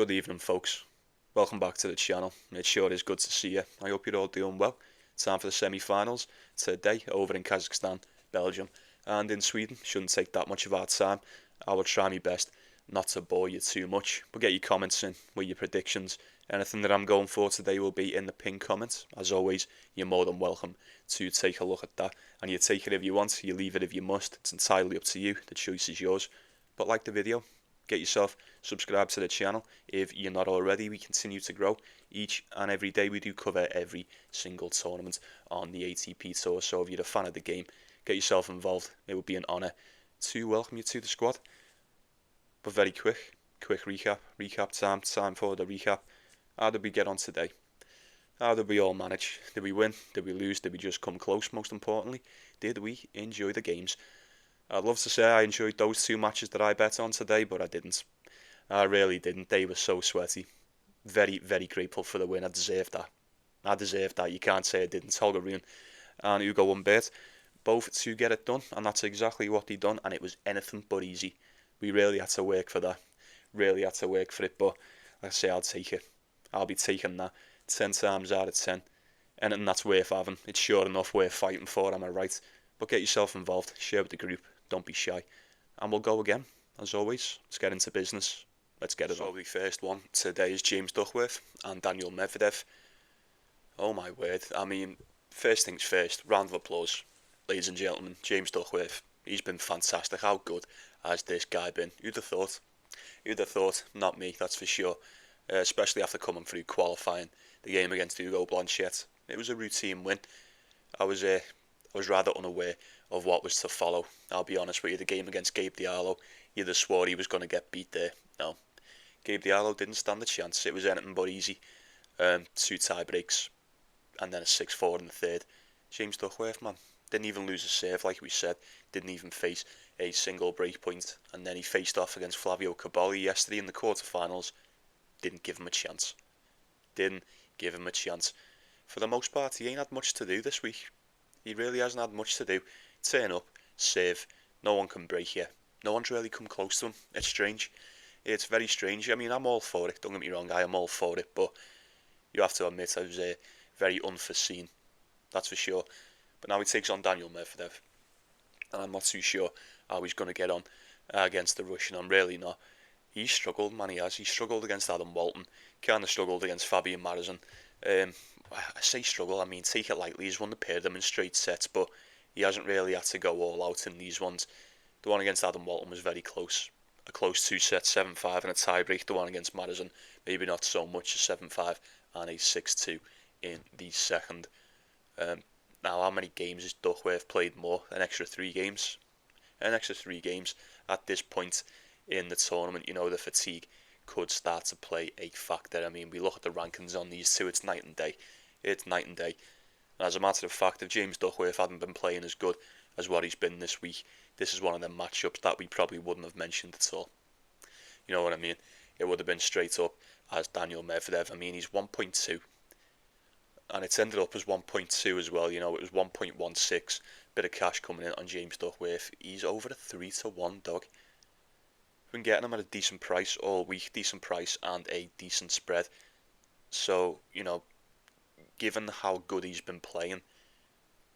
Good evening, folks. Welcome back to the channel. It sure is good to see you. I hope you're all doing well. Time for the semi-finals today over in Kazakhstan, Belgium, and in Sweden. Shouldn't take that much of our time. I will try my best not to bore you too much, but get your comments in with your predictions. Anything that I'm going for today will be in the pinned comments. As always, you're more than welcome to take a look at that, and you take it if you want, you leave it if you must. It's entirely up to you. The choice is yours. But like the video, get yourself subscribed to the channel if you're not already. We continue to grow each and every day. We do cover every single tournament on the ATP tour, so if you're a fan of the game, get yourself involved. It would be an honour to welcome you to the squad. But very quick recap time for the recap. How did we get on today? How did we all manage? Did we win? Did we lose? Did we just come close? Most importantly, did we enjoy the games? I'd love to say I enjoyed those two matches that I bet on today, but I didn't. I really didn't. They were so sweaty. Very, very grateful for the win. I deserved that. You can't say I didn't. Rune and Humbert, both to get it done, and that's exactly what they done, and it was anything but easy. We really had to work for that. Really had to work for it, but like I say, I'll take it. I'll be taking that 10 times out of 10. Anything that's worth having, it's sure enough worth fighting for, am I right? But get yourself involved, share with the group, don't be shy. And we'll go again, as always. Let's get into business. Let's get it on. So the first one today is James Duckworth and Daniel Medvedev. Oh my word. I mean, first things first, round of applause. Ladies and gentlemen, James Duckworth. He's been fantastic. How good has this guy been? Who'd have thought? Who'd have thought? Not me, that's for sure. Especially after coming through qualifying the game against Hugo Blanchet. It was a routine win. I was rather unaware of what was to follow. I'll be honest with you, the game against Gabe Diallo, you'd have swore he was going to get beat there. No, Gabe Diallo didn't stand a chance. It was anything but easy. 2 tie breaks and then a 6-4 in the third. James Duckworth, man, didn't even lose a serve like we said. Didn't even face a single break point. And then he faced off against Flavio Caboli yesterday in the quarterfinals. Didn't give him a chance. Didn't give him a chance. For the most part, he ain't had much to do this week. He really hasn't had much to do. Turn up, serve, no one can break you. No one's really come close to him. It's strange. It's very strange. I mean, I'm all for it. Don't get me wrong, I am all for it. But you have to admit, it was very unforeseen. That's for sure. But now he takes on Daniel Medvedev. And I'm not too sure how he's going to get on against the Russian. I'm really not. He's struggled, man, he has. He struggled against Adam Walton. Kind of struggled against Fabian Marozsan. I say struggle, I mean take it lightly. He's won the pair of them in straight sets, but he hasn't really had to go all out in these ones. The one against Adam Walton was very close. A close 2 sets, 7-5 and a tiebreak. The one against Marozsan, maybe not so much, a 7-5 and a 6-2 in the second. Now, how many games has Duckworth played more? An extra 3 games. An extra 3 games at this point in the tournament. You know, the fatigue could start to play a factor. I mean, we look at the rankings on these two, it's night and day. It's night and day. And as a matter of fact, if James Duckworth hadn't been playing as good as what he's been this week, this is one of them matchups that we probably wouldn't have mentioned at all. You know what I mean? It would have been straight up as Daniel Medvedev. I mean, he's 1.2. And it's ended up as 1.2 as well. You know, it was 1.16. Bit of cash coming in on James Duckworth. He's over a 3-1 dog. Been getting him at a decent price all week, decent price and a decent spread. So, you know, given how good he's been playing,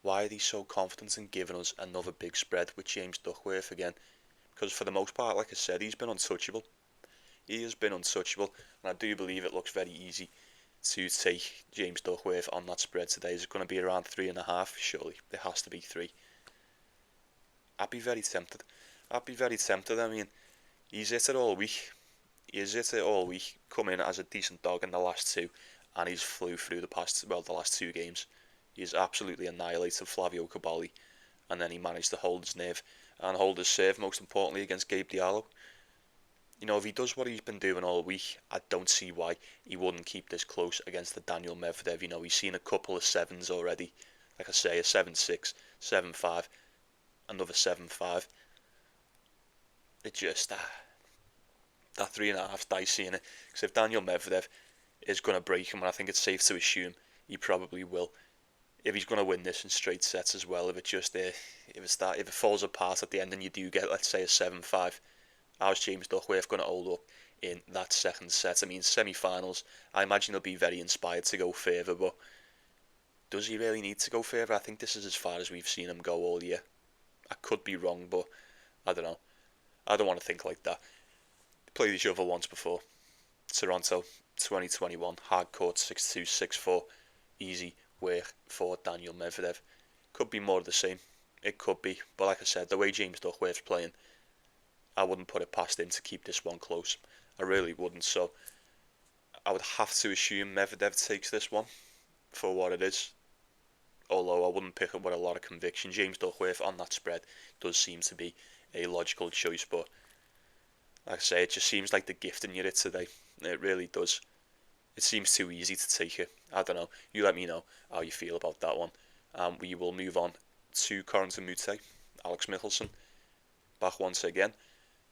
why are they so confident in giving us another big spread with James Duckworth again? Because for the most part, like I said, he's been untouchable. He has been untouchable, and I do believe it looks very easy to take James Duckworth on that spread today. Is it going to be around 3.5? Surely, it has to be 3. I'd be very tempted. I mean, he's hit it all week. Come in as a decent dog in the last 2, and he's flew through the last 2 games. He's absolutely annihilated Flavio Caboli, and then he managed to hold his nerve and hold his serve, most importantly, against Gabe Diallo. You know, if he does what he's been doing all week, I don't see why he wouldn't keep this close against the Daniel Medvedev. You know, he's seen a couple of 7s already. Like I say, a 7-6, 7-5, another 7-5. It just, that 3.5's dicey in it. Because if Daniel Medvedev is going to break him, and I think it's safe to assume he probably will, if he's going to win this in straight sets as well, if it falls apart at the end and you do get, let's say, a 7-5, how's James Duckworth going to hold up in that second set. I mean, semi-finals, I imagine he'll be very inspired to go further, but does he really need to go further? I think this is as far as we've seen him go all year. I could be wrong, but I don't know. I don't want to think like that. Played each other once before. Toronto, 2021, hard court 6-2, 6-4. Easy work for Daniel Medvedev. Could be more of the same. It could be. But like I said, the way James Duckworth's playing, I wouldn't put it past him to keep this one close. I really wouldn't. So I would have to assume Medvedev takes this one for what it is. Although I wouldn't pick it with a lot of conviction. James Duckworth on that spread does seem to be a logical choice. But like I say, it just seems like the gift in it today. It really does. It seems too easy to take it. I don't know. You let me know how you feel about that one. We will move on to Corentin Moutet, Alex Michelsen. Back once again.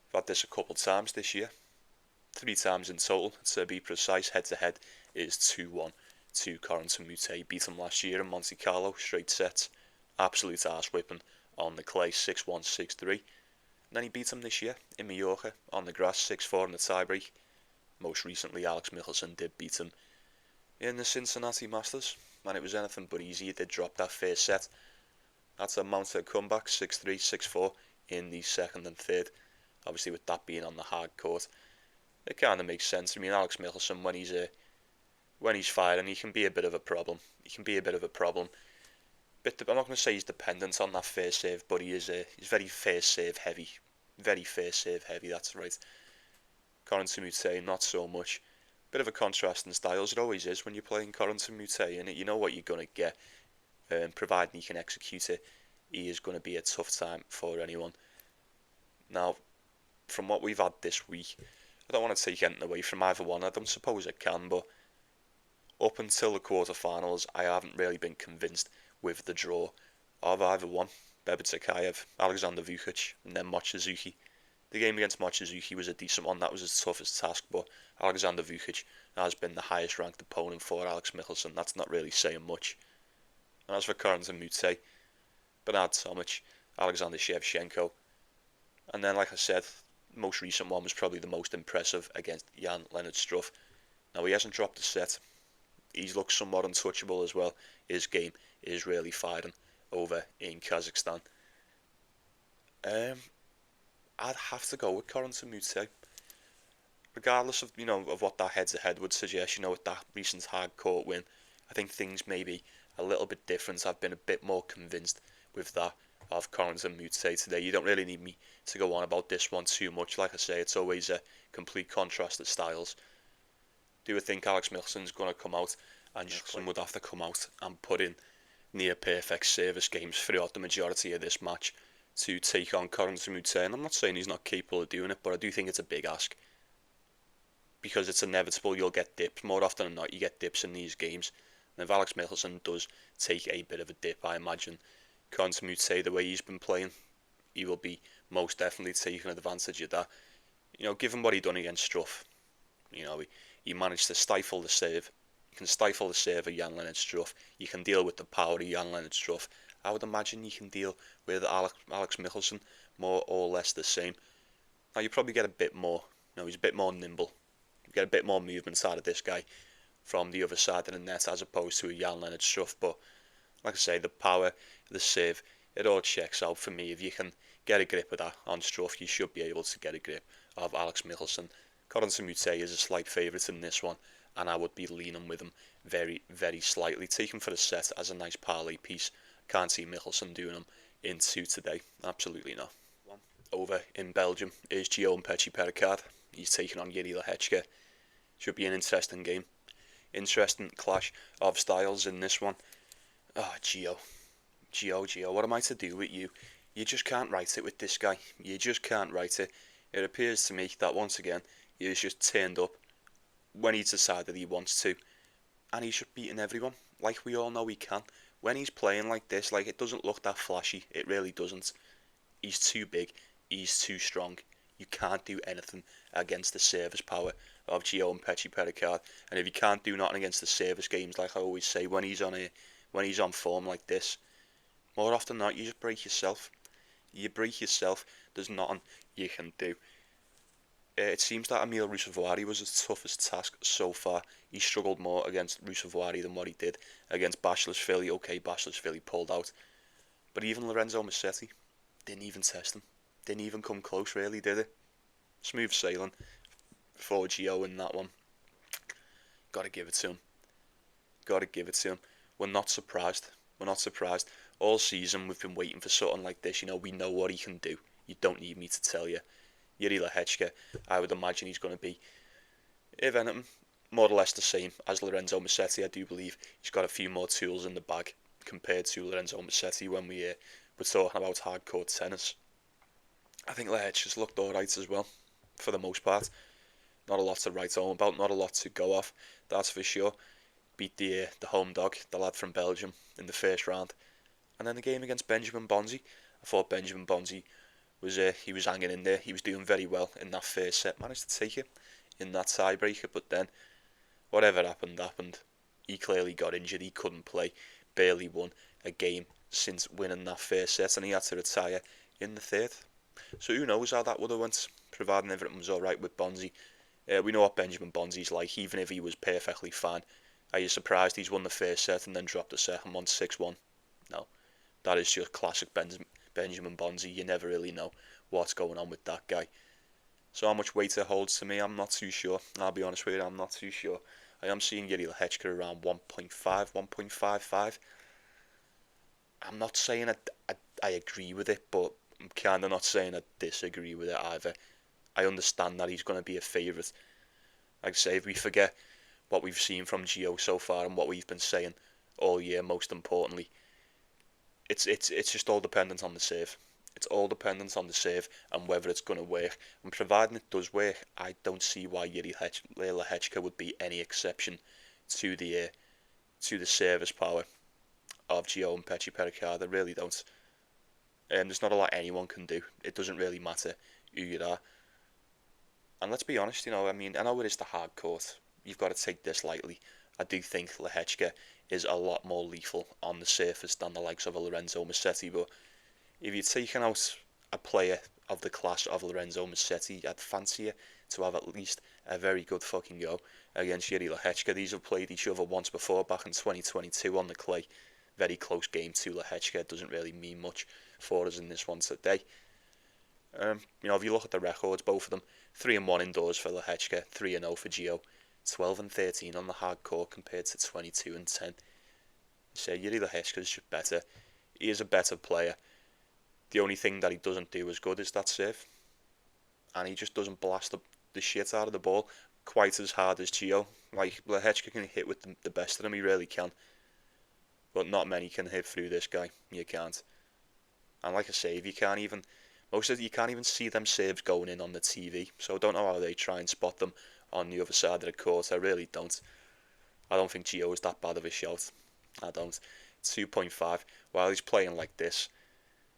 I've had this a couple times this year. 3 times in total. To be precise, head-to-head is 2-1 to Corentin Moutet. Beat him last year in Monte Carlo, straight sets. Absolute arse whipping on the clay, 6-1, 6-3. And then he beat him this year in Mallorca on the grass, 6-4 in the tiebreak. Most recently, Alex Michelsen did beat him in the Cincinnati Masters, and it was anything but easy. He did drop that first set. That's a Moutet comeback, 6-3, 6-4 in the second and third. Obviously, with that being on the hard court, it kind of makes sense. I mean, Alex Michelsen, when he's firing, he can be a bit of a problem. I'm not going to say he's dependent on that first serve, but he's very first serve heavy. Very first serve heavy, that's right. Corentin Moutet, not so much. Bit of a contrast in styles, it always is when you're playing Corentin Moutet, and you know what you're going to get. Providing he can execute it, he is going to be a tough time for anyone. Now, from what we've had this week, I don't want to take anything away from either one. I don't suppose I can, but up until the quarterfinals, I haven't really been convinced with the draw of either one. Bebet, Alexander Vukic, and then Mochizuki. The game against Mochizuki was a decent one. That was his toughest task, but Alexander Vukic has been the highest ranked opponent for Alex Michelsen. That's not really saying much. And as for Corentin Moutet, Bernard Tomic, Alexander Shevchenko, and then, like I said, most recent one was probably the most impressive against Jan-Lennard Struff. Now, he hasn't dropped a set. He's looked somewhat untouchable as well. His game is really firing over in Kazakhstan. I'd have to go with Corentin Moutet. Regardless of, of what that head-to-head would suggest, with that recent hard court win, I think things may be a little bit different. I've been a bit more convinced with that of Corentin Moutet today. You don't really need me to go on about this one too much. Like I say, it's always a complete contrast of styles. Do I think Alex Michelsen's going to come out, and Michelsen would have to come out and put in near perfect service games throughout the majority of this match to take on Corentin Moutet? And I'm not saying he's not capable of doing it, but I do think it's a big ask, because it's inevitable you'll get dips. More often than not, you get dips in these games. And if Alex Michelsen does take a bit of a dip, I imagine Corentin Moutet, the way he's been playing, he will be most definitely taking advantage of that. Given what he done against Struff, he managed to stifle the serve. You can stifle the serve of Jan-Lennard Struff. You can deal with the power of Jan-Lennard Struff. I would imagine you can deal with Alex Michelsen more or less the same. Now, you probably get a bit more. He's a bit more nimble. You get a bit more movement out of this guy from the other side of the net as opposed to a Jan-Lennard Struff. But like I say, the power, the serve, it all checks out for me. If you can get a grip of that on Struff, you should be able to get a grip of Alex Michelsen. Corentin Moutet is a slight favourite in this one, and I would be leaning with him very, very slightly. Take him for the set as a nice parlay piece. Can't see Michelsen doing him in 2 today. Absolutely not. Over in Belgium is Mpetshi Perricard. He's taking on Lehecka. Should be an interesting game. Interesting clash of styles in this one. Oh, Gio, what am I to do with you? You just can't write it with this guy. You just can't write it. It appears to me that once again, he has just turned up when he's decided he wants to, and he's just beating everyone, like we all know he can. When he's playing like this, it doesn't look that flashy. It really doesn't. He's too big. He's too strong. You can't do anything against the service power of Mpetshi Perricard. And if you can't do nothing against the service games, like I always say, when he's on form like this, more often than not, you just break yourself. You break yourself. There's nothing you can do. It seems that Emil Ruusuvuori was his toughest task so far. He struggled more against Ruusuvuori than what he did against Basilashvili. Okay, Basilashvili pulled out. But even Lorenzo Musetti didn't even test him. Didn't even come close, really, did it? Smooth sailing for Gio in that one. Gotta give it to him. Gotta give it to him. We're not surprised. We're not surprised. All season we've been waiting for something like this. We know what he can do. You don't need me to tell you. Yuri Lehecka, I would imagine he's going to be, if anything, more or less the same as Lorenzo Musetti. I do believe he's got a few more tools in the bag compared to Lorenzo Musetti when we were talking about hardcore tennis. I think Lehecka's looked alright as well, for the most part. Not a lot to write home about, not a lot to go off, that's for sure. Beat the home dog, the lad from Belgium, in the first round. And then the game against Benjamin Bonzi. I thought Benjamin Bonzi he was hanging in there. He was doing very well in that first set. Managed to take it in that tiebreaker, but then whatever happened. He clearly got injured. He couldn't play. Barely won a game since winning that first set, and he had to retire in the third. So who knows how that would have went, providing everything was alright with Bonzi. We know what Benjamin Bonzi's like, even if he was perfectly fine. Are you surprised he's won the first set and then dropped the second one 6-1? No. That is just classic Benjamin Bonzi. You never really know what's going on with that guy. So how much weight it holds to me, I'm not too sure. I'll be honest with you, I'm not too sure. I am seeing Yuri Lehecka around 1.5, 1.55. I'm not saying I agree with it, but I'm kind of not saying I disagree with it either. I understand that he's going to be a favourite. Like I say, if we forget what we've seen from Gio so far and what we've been saying all year, most importantly, it's just all dependent on the serve. It's all dependent on the serve and whether it's going to work. And providing it does work, I don't see why Yuri Lehecka would be any exception to the service power of Gio and Mpetshi Perricard. I really don't. There's not a lot anyone can do. It doesn't really matter who you are. And let's be honest, I know it is the hard court. You've got to take this lightly. I do think Lehecka is a lot more lethal on the surface than the likes of a Lorenzo Musetti, but if you're taking out a player of the class of Lorenzo Musetti, I'd fancy you to have at least a very good fucking go against Yuri Lehecka. These have played each other once before, back in 2022 on the clay. Very close game to Lehecka. Doesn't really mean much for us in this one today. If you look at the records, both of them 3-1 indoors for Lehecka, 3-0 for Gio, 12-13 on the hard court compared to 22-10. So Yuri Lehecka is just better. He is a better player. The only thing that he doesn't do as good is that serve, and he just doesn't blast the shit out of the ball quite as hard as Gio. Like, Lehecka can hit with the best of them, he really can, but not many can hit through this guy. You can't. And like I say, you can't even see them saves going in on the TV, so I don't know how they try and spot them on the other side of the court. I really don't. I don't think Gio is that bad of a shout. I don't. 2.5. While he's playing like this,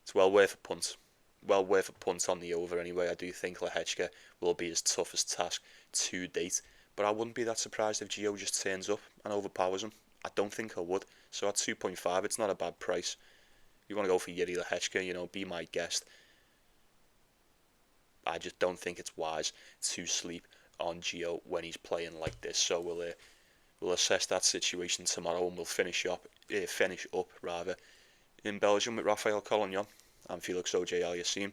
it's well worth a punt. Well worth a punt on the over anyway. I do think Lehecka will be his toughest task to date, but I wouldn't be that surprised if Gio just turns up and overpowers him. I don't think I would. So at 2.5, it's not a bad price. If you want to go for Yuri Lehecka, be my guest. I just don't think it's wise to sleep on Gio when he's playing like this. So we'll assess that situation tomorrow, and we'll finish up in Belgium with Raphael Collignon and Felix OJ Aliassime.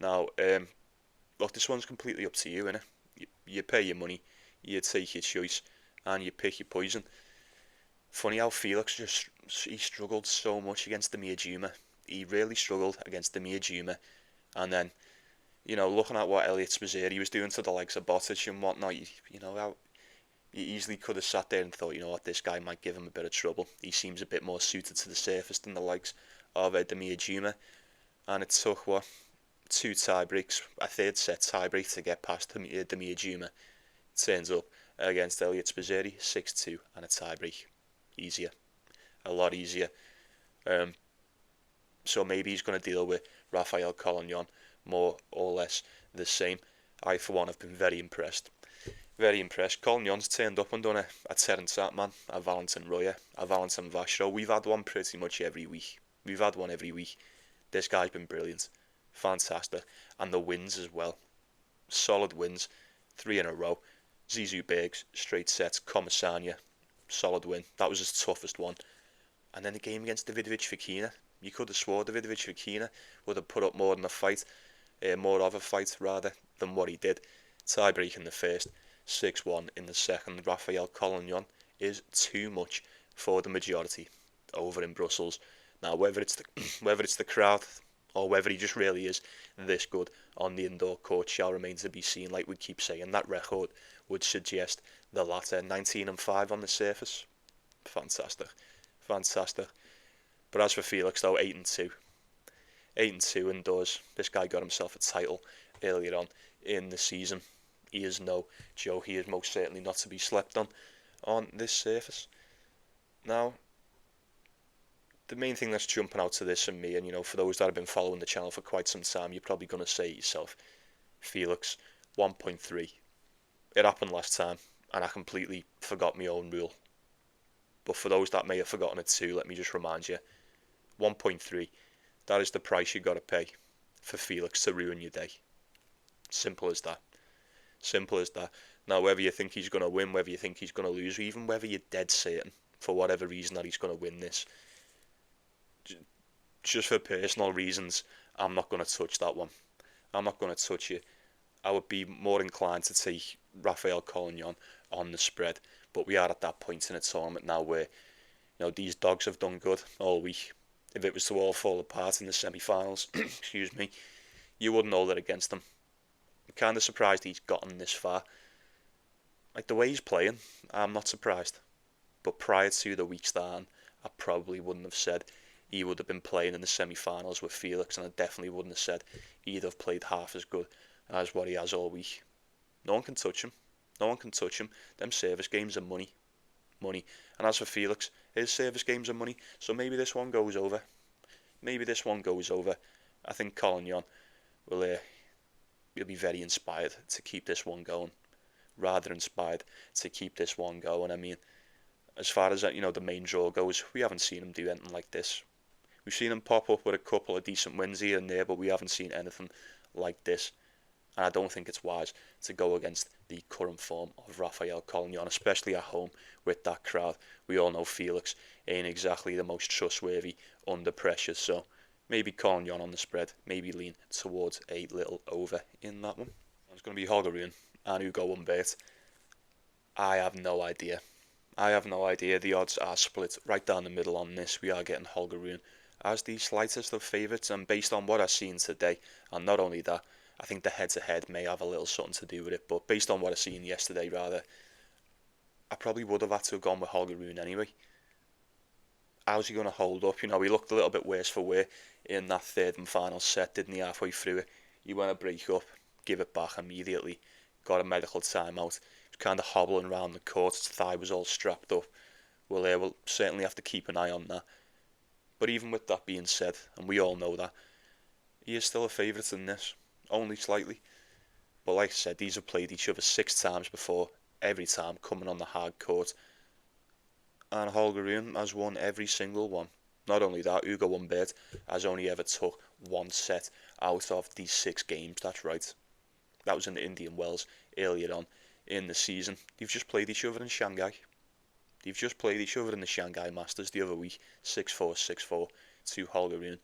Now, look, this one's completely up to you, innit? You pay your money, you take your choice, and you pick your poison. Funny how Felix he struggled so much against the Miyajima. He really struggled against the Miyajima, and then, looking at what Elliot Spizzeri was doing to the likes of Botic and whatnot, how you easily could have sat there and thought, this guy might give him a bit of trouble. He seems a bit more suited to the surface than the likes of the Miyajima. And it took, 2 tie-breaks, a third set tie-break to get past the Miyajima. Turns up against Elliot Spizzeri, 6-2 and a tie-break. Easier. A lot easier. So maybe he's going to deal with Raphael Collignon more or less the same. I, for one, have been very impressed. Very impressed. Collignon's turned up and done a Terence Atman, a Valentin Royer, a Valentin Vashro. We've had one pretty much every week. This guy's been brilliant. Fantastic. And the wins as well. solid wins, 3 in a row. Zizou Bergs, straight sets, Comesaña, solid win. That was his toughest one. And then the game against Davidovich Fokina. You could have swore Davidovich Fokina would have put up more than a fight, more of a fight rather, than what he did. Tie break in the first, 6-1 in the second. Raphael Collignon is too much for the majority over in Brussels. Now, whether it's the crowd or whether he just really is this good on the indoor court shall remain to be seen. Like we keep saying, that record would suggest the latter. 19-5 on the surface. Fantastic. But as for Felix, though, 8-2. 8-2 indoors. This guy got himself a title earlier on in the season. He is no joke. He is most certainly not to be slept on this surface. Now, the main thing that's jumping out to this and me, and for those that have been following the channel for quite some time, you're probably going to say to yourself, Felix, 1.3. It happened last time, and I completely forgot my own rule. But for those that may have forgotten it too, let me just remind you, 1.3, that is the price you got to pay for Felix to ruin your day. Simple as that. Now, whether you think he's going to win, whether you think he's going to lose, or even whether you're dead certain, for whatever reason, that he's going to win this, just for personal reasons, I'm not going to touch that one. I'm not going to touch it. I would be more inclined to take Raphael Collignon on the spread, but we are at that point in the tournament now where these dogs have done good all week. If it was to all fall apart in the semi-finals, excuse me, you wouldn't hold it against them. I'm kind of surprised he's gotten this far. Like the way he's playing, I'm not surprised. But prior to the week starting, I probably wouldn't have said he would have been playing in the semi-finals with Felix, and I definitely wouldn't have said he'd have played half as good as what he has all week. No one can touch him. Them service games are money. And as for Felix, his service games are money. So maybe this one goes over. I think Collignon will be very inspired to keep this one going. Rather inspired to keep this one going. I mean, as far as the main draw goes, we haven't seen him do anything like this. We've seen him pop up with a couple of decent wins here and there, but we haven't seen anything like this. And I don't think it's wise to go against the current form of Raphael Collignon, especially at home with that crowd. We all know Felix ain't exactly the most trustworthy under pressure, so maybe Collignon on the spread, maybe lean towards a little over in that one. It's going to be Holger Rune and Hugo Humbert. I have no idea. The odds are split right down the middle on this. We are getting Holger Rune as the slightest of favourites, and based on what I've seen today, and not only that, I think the head-to-head may have a little something to do with it, but based on what I've seen yesterday, rather, I probably would have had to have gone with Holger Rune anyway. How's he going to hold up? He looked a little bit worse for wear in that third and final set, didn't he, halfway through it? He went to break up, give it back immediately, got a medical timeout, he was kind of hobbling around the court, his thigh was all strapped up. We'll certainly have to keep an eye on that. But even with that being said, and we all know that, he is still a favourite in this. Only slightly. But like I said, these have played each other 6 times before, every time coming on the hard court. And Holger Rune has won every single one. Not only that, Hugo Humbert has only ever took 1 set out of these 6 games. That's right. That was in the Indian Wells earlier on in the season. They've just played each other in Shanghai. The Shanghai Masters the other week. 6-4, 6-4 to Holger Rune.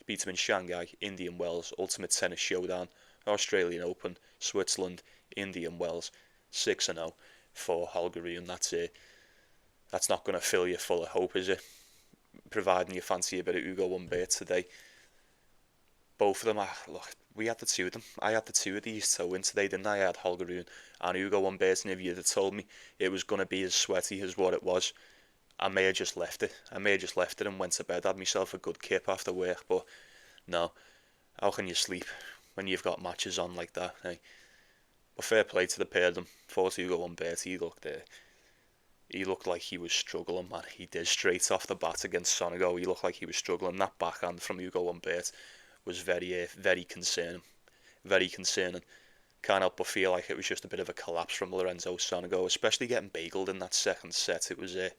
Beat him in Shanghai, Indian Wells, Ultimate Tennis Showdown, Australian Open, Switzerland, Indian Wells, 6-0 for Holger Rune. That's it. That's not going to fill you full of hope, is it? Providing you fancy a bit of Hugo Humbert today. Both of them, we had the 2 of them. I had the 2 of these to win today, didn't I? I had Holger Rune and Hugo Humbert, and if you'd have told me it was going to be as sweaty as what it was, I may have just left it. And went to bed, had myself a good kip after work, but no. How can you sleep when you've got matches on like that, eh? But fair play to the pair of them. For Hugo Humbert, he looked like he was struggling, man. He did, straight off the bat against Sonego. He looked like he was struggling. That backhand from Hugo Humbert was very concerning. Can't help but feel like it was just a bit of a collapse from Lorenzo Sonego, especially getting bageled in that second set. It was a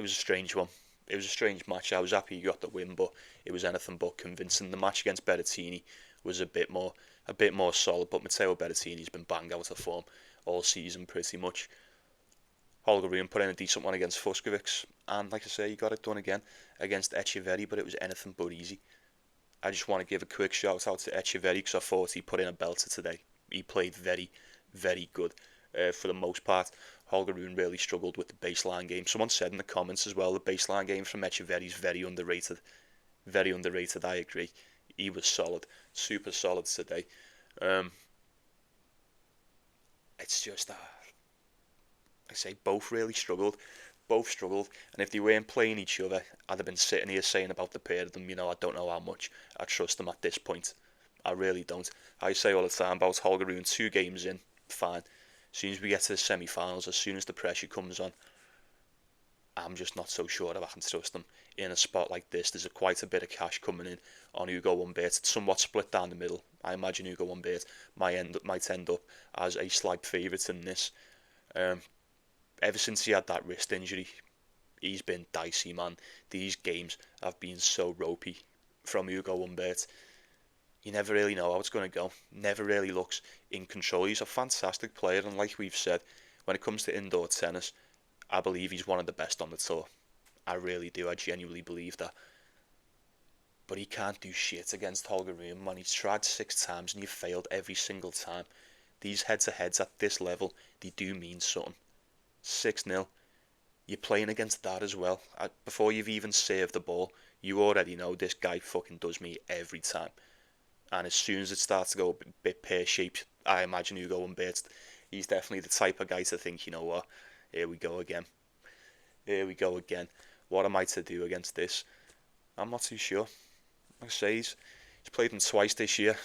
strange one. It was a strange match. I was happy he got the win, but it was anything but convincing. The match against Berrettini was a bit more a bit more solid, but Matteo Berrettini's been bang out of form all season pretty much. Holger Rune put in a decent one against Fuskovic, and like I say, he got it done again against Echeverri, but it was anything but easy. I just want to give a quick shout out to Echeverri because I thought he put in a belter today. He played very, very good for the most part. Holger Rune really struggled with the baseline game. Someone said in the comments as well, the baseline game from Echeverri is very underrated. Very underrated, I agree. He was solid, super solid today. It's just, I say, both really struggled. Both struggled, and if they weren't playing each other, I'd have been sitting here saying about the pair of them, I don't know how much I trust them at this point. I really don't. I say all the time about Holger Rune, 2 games in, fine. As soon as we get to the semi-finals, as soon as the pressure comes on, I'm just not so sure that I can trust them. In a spot like this, there's quite a bit of cash coming in on Hugo Humbert. It's somewhat split down the middle. I imagine Hugo Humbert might end up as a slight favourite in this. Ever since he had that wrist injury, he's been dicey, man. These games have been so ropey from Hugo Humbert. You never really know how it's going to go. Never really looks in control. He's a fantastic player, and like we've said, when it comes to indoor tennis, I believe he's one of the best on the tour. I really do. I genuinely believe that. But he can't do shit against Holger Rune, man. He's tried 6 times and he failed every single time. These head-to-heads at this level, they do mean something. 6-0. You're playing against that as well. Before you've even served the ball, you already know this guy fucking does me every time. And as soon as it starts to go a bit pear-shaped, I imagine Hugo Humbert, he's definitely the type of guy to think, you know what, here we go again. Here we go again. What am I to do against this? I'm not too sure. Like I say, he's played them twice this year.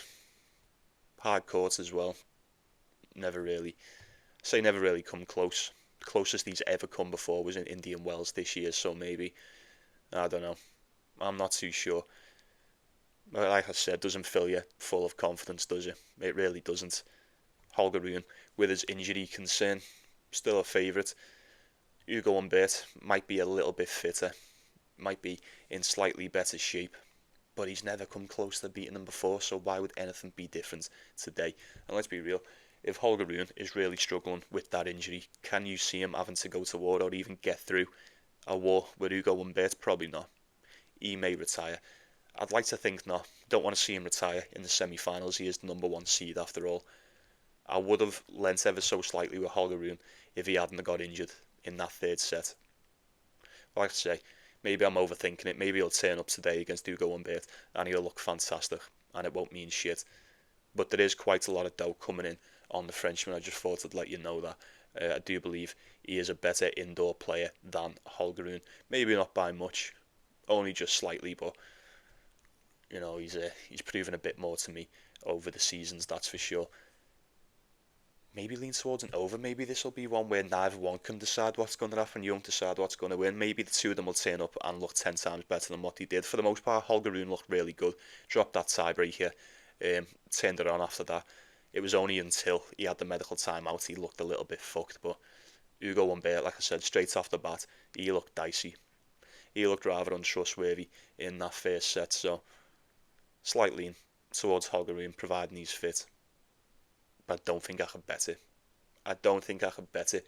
Hard courts as well. Never really come close. The closest he's ever come before was in Indian Wells this year, so maybe, I don't know. I'm not too sure. But like I said, doesn't fill you full of confidence, does it? It really doesn't. Holger Rune, with his injury concern, still a favourite. Hugo Humbert might be a little bit fitter, might be in slightly better shape, but he's never come close to beating him before, so why would anything be different today? And let's be real, if Holger Rune is really struggling with that injury, can you see him having to go to war or even get through a war with Hugo Humbert? Probably not. He may retire. I'd like to think not. Don't want to see him retire in the semi-finals. He is the number 1 seed after all. I would have lent ever so slightly with Holger Rune if he hadn't got injured in that 3rd set. Like I say, maybe I'm overthinking it. Maybe he'll turn up today against Hugo Humbert and he'll look fantastic and it won't mean shit. But there is quite a lot of doubt coming in on the Frenchman. I just thought I'd let you know that. I do believe he is a better indoor player than Holger Rune. Maybe not by much, only just slightly, but he's proven a bit more to me over the seasons, that's for sure. Maybe lean towards an over. Maybe this will be one where neither one can decide what's going to happen. You don't decide what's going to win. Maybe the two of them will turn up and look 10 times better than what they did. For the most part, Holger Rune looked really good. Dropped that tiebreaker. Turned it on after that. It was only until he had the medical timeout he looked a little bit fucked. But Hugo Humbert, like I said, straight off the bat, he looked dicey. He looked rather untrustworthy in that 1st set. So, slightly towards Holger Rune, providing he's fit. But I don't think I could bet it. I don't think I could bet it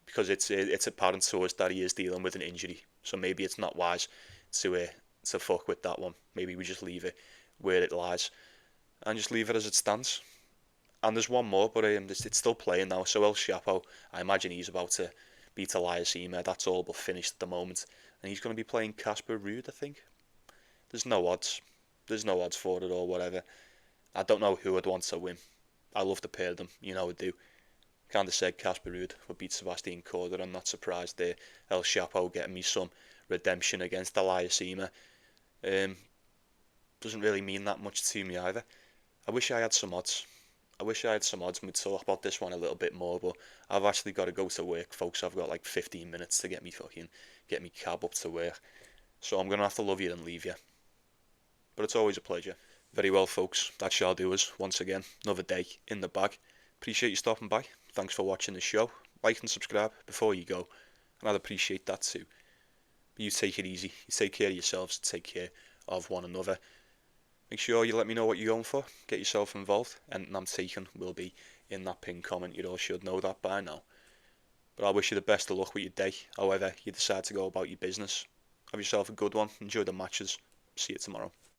because it's apparent to us that he is dealing with an injury. So maybe it's not wise to fuck with that one. Maybe we just leave it where it lies and just leave it as it stands. And there's one more, but it's still playing now. So El Shapo, I imagine he's about to beat Aliassime. That's all but finished at the moment, and he's going to be playing Ruud, I think. There's no odds. There's no odds for it or whatever. I don't know who I'd want to win. I love the pair of them, I do. Kind of said Ruud would beat Sebastian Korda. I'm not surprised there. El Shapo getting me some redemption against Aliassime. Doesn't really mean that much to me either. I wish I had some odds. And we'd talk about this one a little bit more, but I've actually got to go to work, folks. I've got like 15 minutes to get me cab up to work. So I'm going to have to love you and leave you. But it's always a pleasure. Very well, folks, that shall do us once again. Another day in the bag. Appreciate you stopping by. Thanks for watching the show. Like and subscribe before you go, and I'd appreciate that too. But you take it easy. You take care of yourselves. Take care of one another. Make sure you let me know what you're going for. Get yourself involved. Anything I'm taking will be in that pinned comment. You all should know that by now. But I wish you the best of luck with your day, however you decide to go about your business. Have yourself a good one. Enjoy the matches. See you tomorrow.